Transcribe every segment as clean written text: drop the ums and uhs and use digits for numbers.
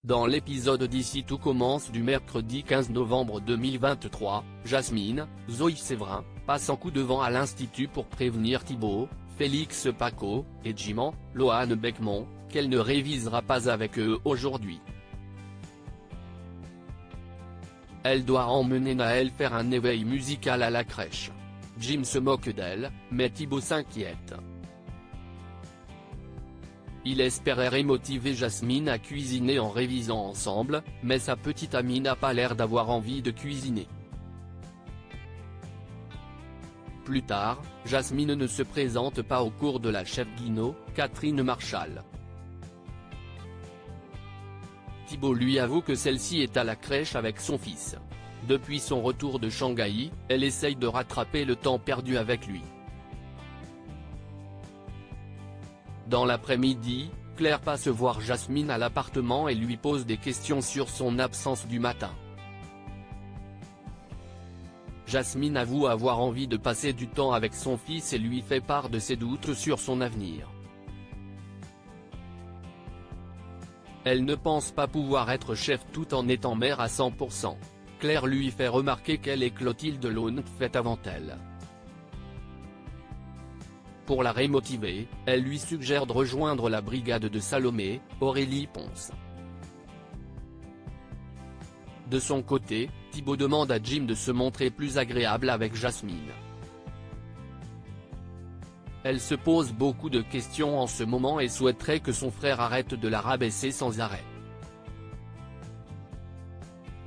Dans l'épisode d'Ici tout commence du mercredi 15 novembre 2023, Jasmine, Zoe Séverin, passe en coup de vent à l'Institut pour prévenir Thibaut, Félix Paco, et Jiman, Loane Beckmont, qu'elle ne révisera pas avec eux aujourd'hui. Elle doit emmener Naël faire un éveil musical à la crèche. Jim se moque d'elle, mais Thibaut s'inquiète. Il espérait motiver Jasmine à cuisiner en révisant ensemble, mais sa petite amie n'a pas l'air d'avoir envie de cuisiner. Plus tard, Jasmine ne se présente pas au cours de la chef Guinaud, Catherine Marchal. Thibaut lui avoue que celle-ci est à la crèche avec son fils. Depuis son retour de Shanghai, elle essaye de rattraper le temps perdu avec lui. Dans l'après-midi, Claire passe voir Jasmine à l'appartement et lui pose des questions sur son absence du matin. Jasmine avoue avoir envie de passer du temps avec son fils et lui fait part de ses doutes sur son avenir. Elle ne pense pas pouvoir être chef tout en étant mère à 100%. Claire lui fait remarquer qu'elle et Clotilde l'ont fait avant elle. Pour la remotiver, elle lui suggère de rejoindre la brigade de Salomé, Aurélie Ponce. De son côté, Thibaut demande à Jim de se montrer plus agréable avec Jasmine. Elle se pose beaucoup de questions en ce moment et souhaiterait que son frère arrête de la rabaisser sans arrêt.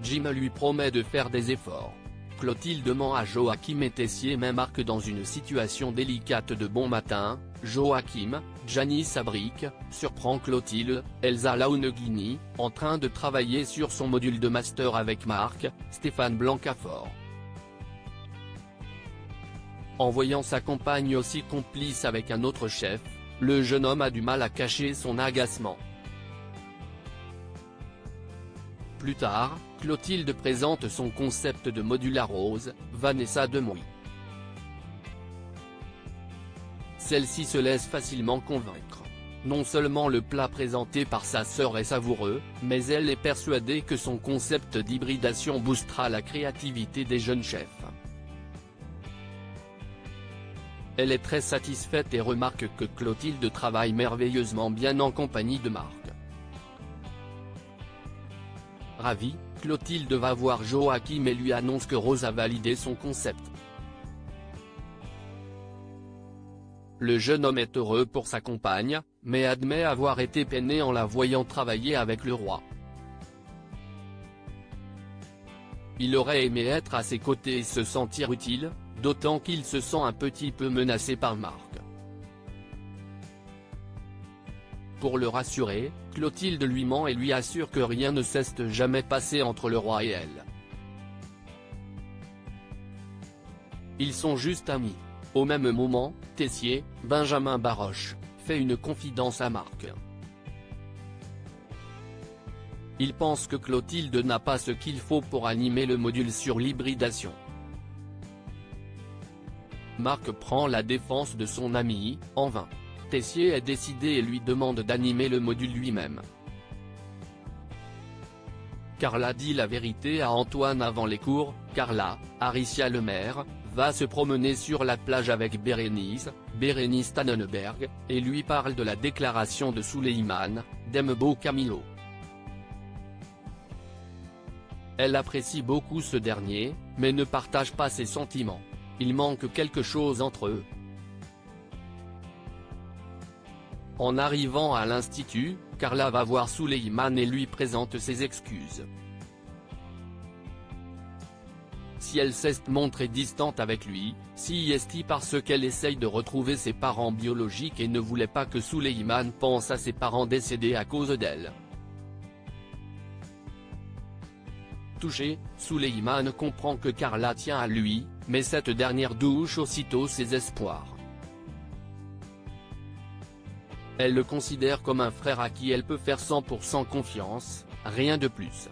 Jim lui promet de faire des efforts. Clotilde ment à Joachim et Tessier met Marc dans une situation délicate de bon matin. Joachim, Janice Abric, surprend Clotilde, Elsa Launeghini, en train de travailler sur son module de master avec Marc, Stéphane Blancafort. En voyant sa compagne aussi complice avec un autre chef, le jeune homme a du mal à cacher son agacement. Plus tard, Clotilde présente son concept de module à Rose, Vanessa Demouy. Celle-ci se laisse facilement convaincre. Non seulement le plat présenté par sa sœur est savoureux, mais elle est persuadée que son concept d'hybridation boostera la créativité des jeunes chefs. Elle est très satisfaite et remarque que Clotilde travaille merveilleusement bien en compagnie de Marc. Ravie, Clotilde va voir Joachim et lui annonce que Rose a validé son concept. Le jeune homme est heureux pour sa compagne, mais admet avoir été peiné en la voyant travailler avec le roi. Il aurait aimé être à ses côtés et se sentir utile, d'autant qu'il se sent un petit peu menacé par Marc. Pour le rassurer, Clotilde lui ment et lui assure que rien ne s'est jamais passé entre le roi et elle. Ils sont juste amis. Au même moment, Tessier, Benjamin Baroche, fait une confidence à Marc. Il pense que Clotilde n'a pas ce qu'il faut pour animer le module sur l'hybridation. Marc prend la défense de son ami, en vain. Tessier est décidé et lui demande d'animer le module lui-même. Carla dit la vérité à Antoine avant les cours. Carla, Aricia Lemaire, va se promener sur la plage avec Bérénice Tannenberg, et lui parle de la déclaration de Souleymane, d'Embo Camilo. Elle apprécie beaucoup ce dernier, mais ne partage pas ses sentiments. Il manque quelque chose entre eux. En arrivant à l'Institut, Carla va voir Souleymane et lui présente ses excuses. Si elle s'est montrée distante avec lui, c'est parce qu'elle essaye de retrouver ses parents biologiques et ne voulait pas que Souleymane pense à ses parents décédés à cause d'elle. Touché, Souleymane comprend que Carla tient à lui, mais cette dernière douche aussitôt ses espoirs. Elle le considère comme un frère à qui elle peut faire 100% confiance, rien de plus.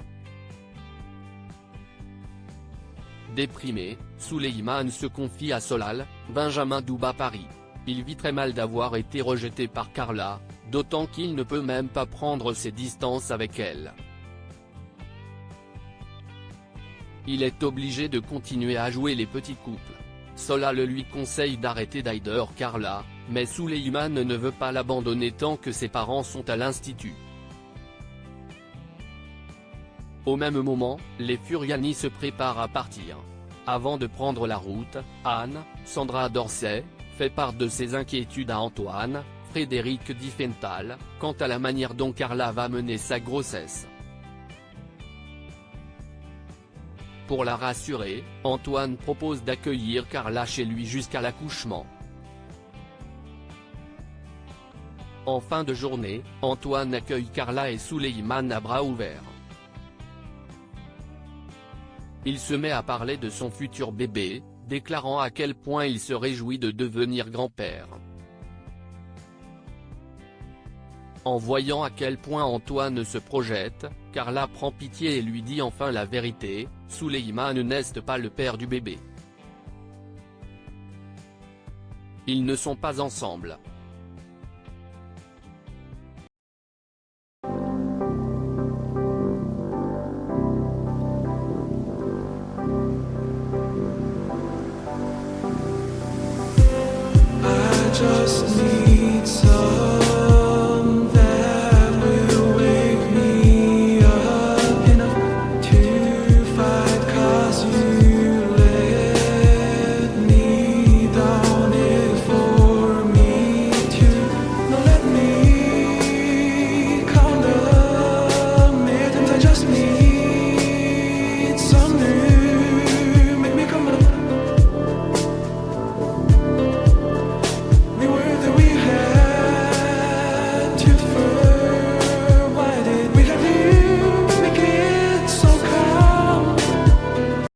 Déprimé, Souleymane se confie à Solal, Benjamin Douba Paris. Il vit très mal d'avoir été rejeté par Carla, d'autant qu'il ne peut même pas prendre ses distances avec elle. Il est obligé de continuer à jouer les petits couples. Solal lui conseille d'arrêter d'aider Carla, mais Suleiman ne veut pas l'abandonner tant que ses parents sont à l'institut. Au même moment, les Furiani se préparent à partir. Avant de prendre la route, Anne, Sandra Dorsey, fait part de ses inquiétudes à Antoine, Frédéric Diffenthal, quant à la manière dont Carla va mener sa grossesse. Pour la rassurer, Antoine propose d'accueillir Carla chez lui jusqu'à l'accouchement. En fin de journée, Antoine accueille Carla et Suleiman à bras ouverts. Il se met à parler de son futur bébé, déclarant à quel point il se réjouit de devenir grand-père. En voyant à quel point Antoine se projette, Carla prend pitié et lui dit enfin la vérité: Suleiman n'est pas le père du bébé. Ils ne sont pas ensemble. Just